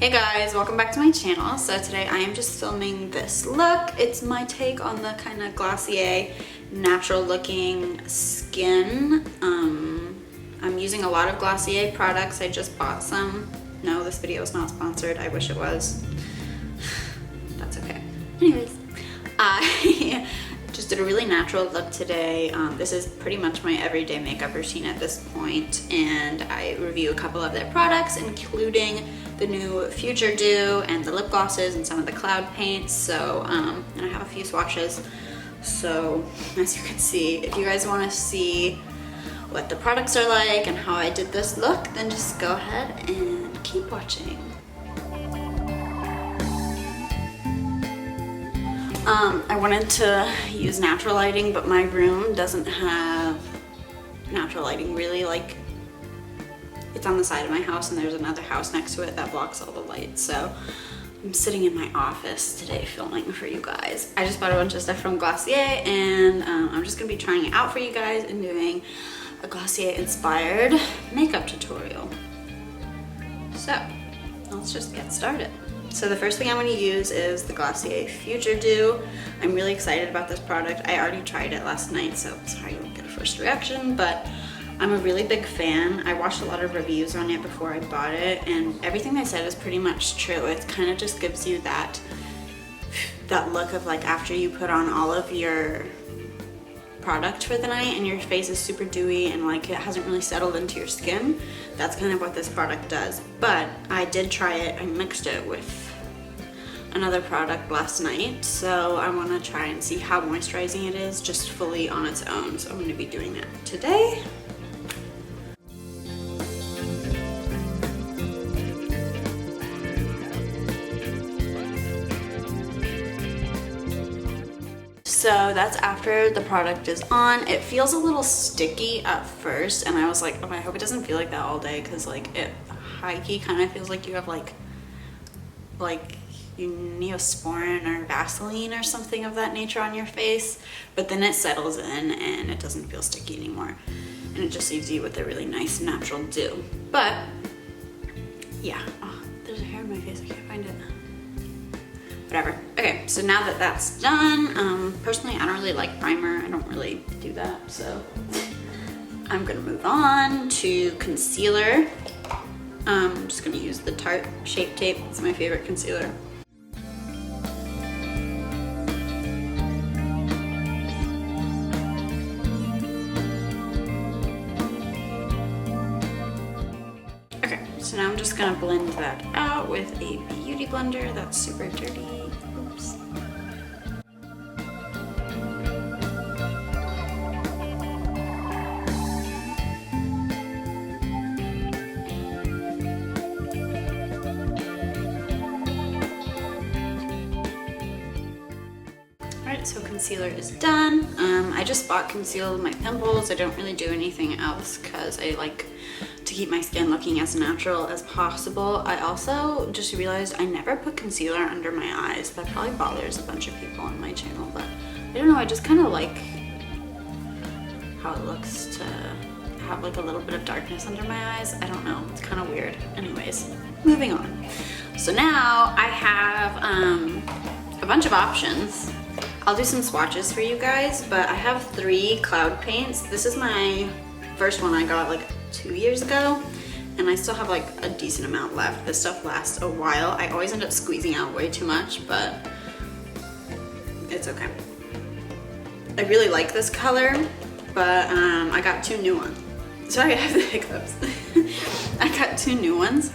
Hey guys, welcome back to my channel. So today I am just filming this look. It's my take on the kind of Glossier natural looking skin. I'm using a lot of Glossier products. I just bought some. No, this video is not sponsored. I wish it was. That's okay. Anyways, I just did a really natural look today. This is pretty much my everyday makeup routine at this point, and I review a couple of their products, including the new Future Dew and the lip glosses and some of the cloud paints. So, and I have a few swatches. So, as you can see, if you guys want to see what the products are like and how I did this look, then just go ahead and keep watching. I wanted to use natural lighting, but my room doesn't have natural lighting really. Like, it's on the side of my house and there's another house next to it that blocks all the lights. So I'm sitting in my office today filming for you guys. I just bought a bunch of stuff from Glossier, and I'm just gonna be trying it out for you guys and doing a Glossier inspired makeup tutorial. So let's just get started. So the first thing I'm going to use is the Glossier Future Dew. I'm really excited about this product. I already tried it last night, so sorry you won't get a first reaction, but I'm a really big fan. I watched a lot of reviews on it before I bought it, and everything they said is pretty much true. It kind of just gives you that look of like after you put on all of your product for the night and your face is super dewy and like it hasn't really settled into your skin. That's kind of what this product does. But I did try it. I mixed it with another product last night, so I want to try and see how moisturizing it is just fully on its own. So I'm going to be doing that today. So that's after the product is on. It feels a little sticky at first, and I was like, oh, I hope it doesn't feel like that all day, because like it high-key kind of feels like you have like Neosporin or Vaseline or something of that nature on your face, but then it settles in and it doesn't feel sticky anymore, and it just leaves you with a really nice natural dew. But yeah, oh, there's a hair in my face, I can't find it. Whatever. Okay, so now that that's done, personally I don't really like primer. I don't really do that, so I'm gonna move on to concealer. I'm just gonna use the Tarte Shape Tape. It's my favorite concealer. Okay, so now I'm just gonna blend that out with a beauty blender that's super dirty. Oops. Alright, so concealer is done. I just bought Conceal My Pimples. I don't really do anything else because I like to keep my skin looking as natural as possible. I also just realized I never put concealer under my eyes. That probably bothers a bunch of people on my channel, but I don't know, I just kind of like how it looks to have like a little bit of darkness under my eyes. I don't know, it's kind of weird. Anyways, moving on. So now I have a bunch of options. I'll do some swatches for you guys, but I have 3 cloud paints. This is my first one I got like 2 years ago, and I still have like a decent amount left. This stuff lasts a while. I always end up squeezing out way too much, but it's okay. I really like this color, but I got 2 new ones. Sorry, I have the hiccups. I got 2 new ones.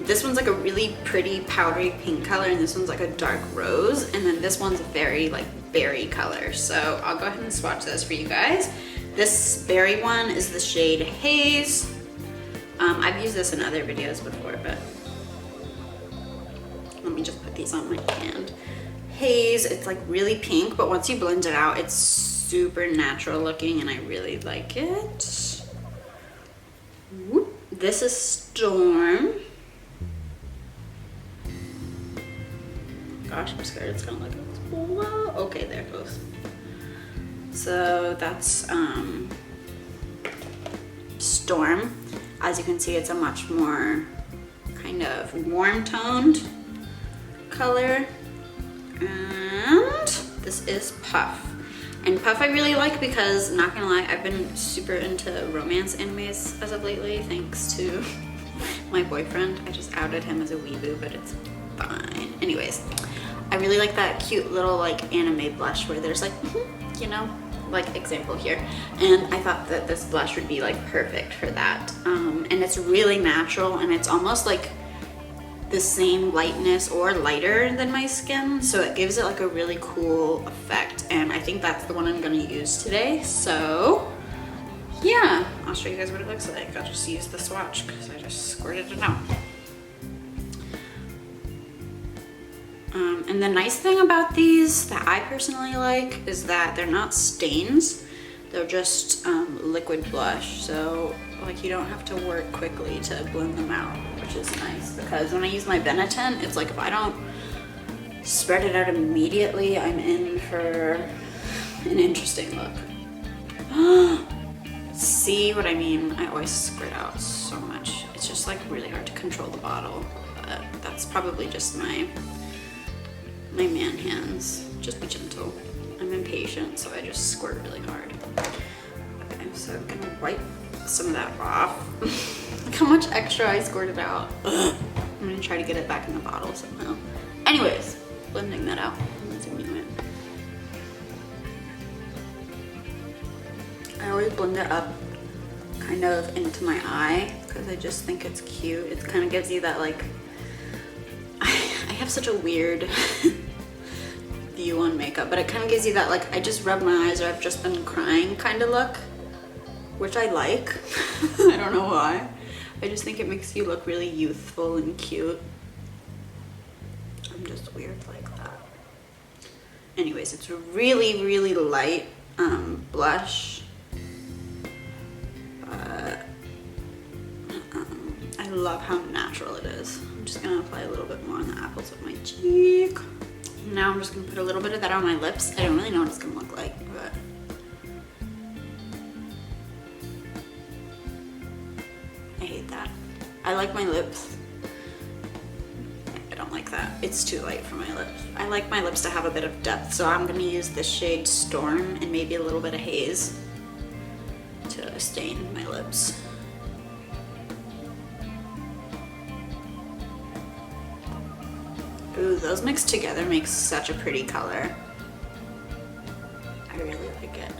This one's like a really pretty powdery pink color, and this one's like a dark rose, and then this one's a very like berry color. So I'll go ahead and swatch those for you guys. This berry one is the shade Haze. I've used this in other videos before, but let me just put these on my hand. Haze, it's like really pink, but once you blend it out, it's super natural looking, and I really like it. Whoop. This is Storm. Gosh, I'm scared it's gonna look explode. Okay, there it goes. So that's Storm. As you can see, it's a much more kind kind of warm toned color. And this is Puff. And Puff I really like because, not gonna lie, I've been super into romance animes as of lately, thanks to my boyfriend. I just outed him as a weeboo, but it's fine. Anyways, I really like that cute little like anime blush where there's like, you know, like example here. And I thought that this blush would be like perfect for that. And it's really natural, and it's almost like the same lightness or lighter than my skin, so it gives it like a really cool effect, and I think that's the one I'm gonna use today. So yeah, I'll show you guys what it looks like. I'll just use the swatch because I just squirted it out. And the nice thing about these that I personally like is that they're not stains, they're just liquid blush, so like you don't have to work quickly to blend them out, which is nice, because when I use my Benetint, it's like if I don't spread it out immediately, I'm in for an interesting look. See what I mean? I always squirt out so much. It's just like really hard to control the bottle, but that's probably just my man hands. Just be gentle. I'm impatient, so I just squirt really hard. Okay, so I'm gonna wipe some of that off. Look how much extra I squirted out. Ugh. I'm gonna try to get it back in the bottle somehow. Anyways, blending that out. I always blend it up kind of into my eye because I just think it's cute. It kind of gives you that like, I have such a weird view on makeup, but it kind of gives you that like, I just rub my eyes or I've just been crying kind of look, which I like. I don't know why. I just think it makes you look really youthful and cute. I'm just weird like that. Anyways, it's a really, really light blush. I love how natural it is. I'm just gonna apply a little bit more on the apples of my cheek. Now I'm just gonna put a little bit of that on my lips. I don't really know what it's gonna look like, but I hate that. I like my lips. I don't like that. It's too light for my lips. I like my lips to have a bit of depth, so I'm gonna use the shade Storm and maybe a little bit of Haze to stain my lips. Ooh, those mixed together make such a pretty color. I really like it.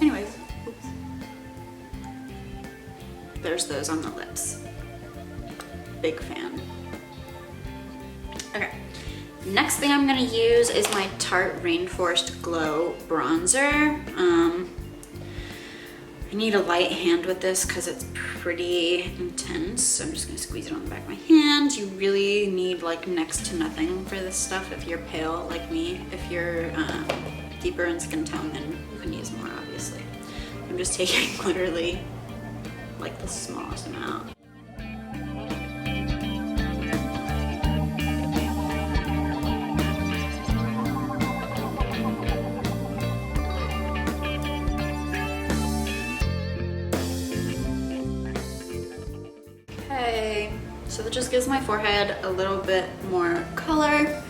Anyways, oops. There's those on the lips. Big fan. Okay, next thing I'm gonna use is my Tarte Rainforest Glow bronzer. I need a light hand with this because it's pretty intense. So I'm just gonna squeeze it on the back of my hand. You really need like next to nothing for this stuff if you're pale like me. If you're deeper in skin tone, then you can use more, obviously. I'm just taking literally like the smallest amount. So that just gives my forehead a little bit more color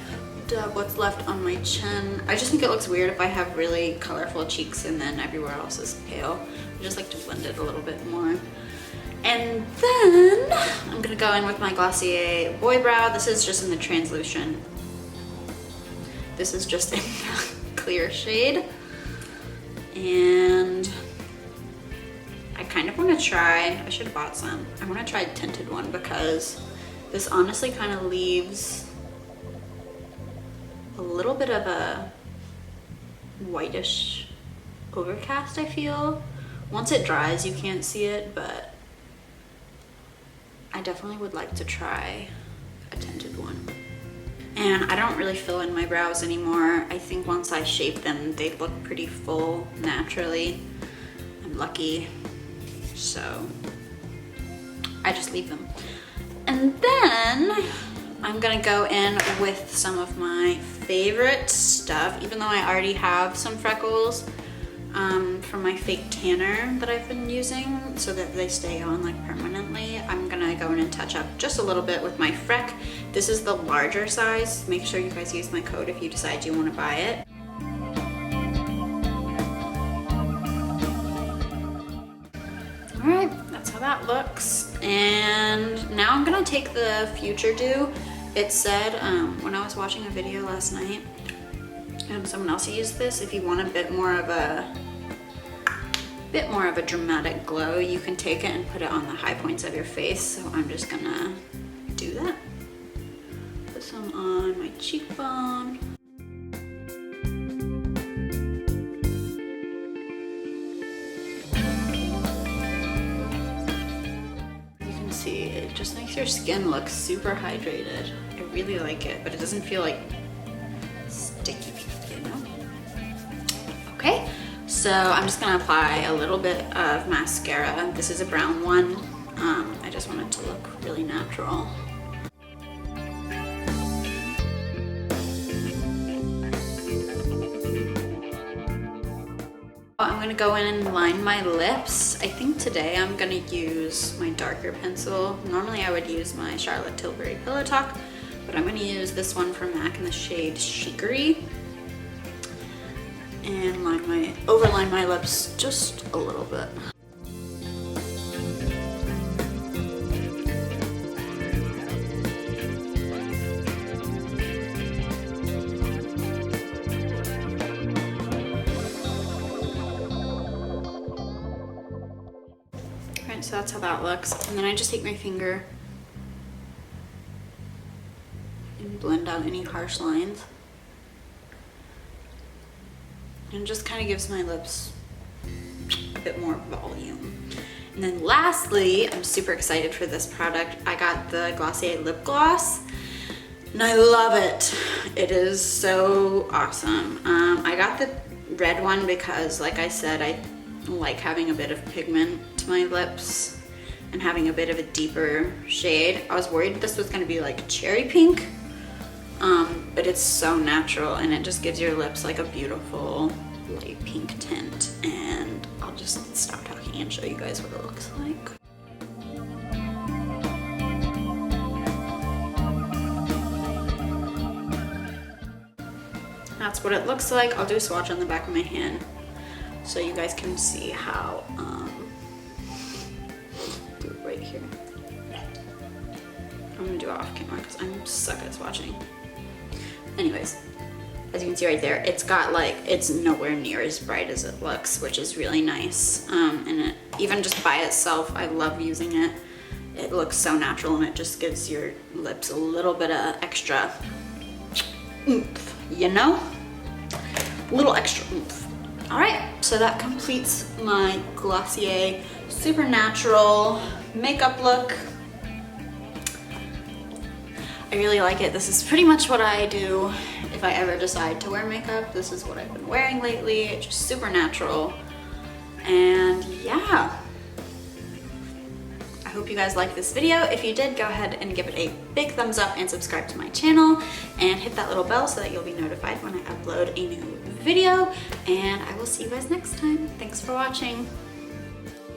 to what's left on my chin. I just think it looks weird if I have really colorful cheeks and then everywhere else is pale. I just like to blend it a little bit more. And then I'm gonna go in with my Glossier Boy Brow. This is just in the translucent. This is just in the clear shade. And I kind of want to try, I should have bought some. I want to try a tinted one because this honestly kind of leaves a little bit of a whitish overcast, I feel. Once it dries, you can't see it, but I definitely would like to try a tinted one. And I don't really fill in my brows anymore. I think once I shape them, they look pretty full naturally. I'm lucky. So I just leave them. And then I'm gonna go in with some of my favorite stuff, even though I already have some freckles from my fake tanner that I've been using so that they stay on like permanently. I'm gonna go in and touch up just a little bit with my Freck. This is the larger size. Make sure you guys use my code if you decide you want to buy it. All right, that's how that looks. And now I'm gonna take the Future Dew. It said when I was watching a video last night, someone else used this. If you want a bit more of a dramatic glow, you can take it and put it on the high points of your face. So I'm just gonna do that. Put some on my cheekbone. You can see it just makes your skin look super hydrated. I really like it, but it doesn't feel like sticky, you know? Okay. So I'm just gonna apply a little bit of mascara. This is a brown one. I just want it to look really natural. I'm gonna go in and line my lips. I think today I'm gonna use my darker pencil. Normally I would use my Charlotte Tilbury Pillow Talk, but I'm gonna use this one from MAC in the shade Chicory. And overline my lips just a little bit. Alright, so that's how that looks. And then I just take my finger and blend out any harsh lines. And it just kind of gives my lips a bit more volume. And then lastly, I'm super excited for this product. I got the Glossier lip gloss and I love it. It is so awesome. I got the red one because, like I said, I like having a bit of pigment to my lips and having a bit of a deeper shade. I was worried this was gonna be like cherry pink, but it's so natural and it just gives your lips like a beautiful light pink tint. And I'll just stop talking and show you guys what it looks like. That's what it looks like. I'll do a swatch on the back of my hand so you guys can see how, do it right here. I'm gonna do it off camera because I'm suck at swatching. Anyways, as you can see right there, it's got like, it's nowhere near as bright as it looks, which is really nice. And it, even just by itself, I love using it. It looks so natural and it just gives your lips a little bit of extra oomph, you know? A little extra oomph. All right, so that completes my Glossier super natural makeup look. I really like it. This is pretty much what I do if I ever decide to wear makeup. This is what I've been wearing lately. It's just super natural. And yeah, I hope you guys liked this video. If you did, go ahead and give it a big thumbs up and subscribe to my channel and hit that little bell so that you'll be notified when I upload a new video. And I will see you guys next time. Thanks for watching.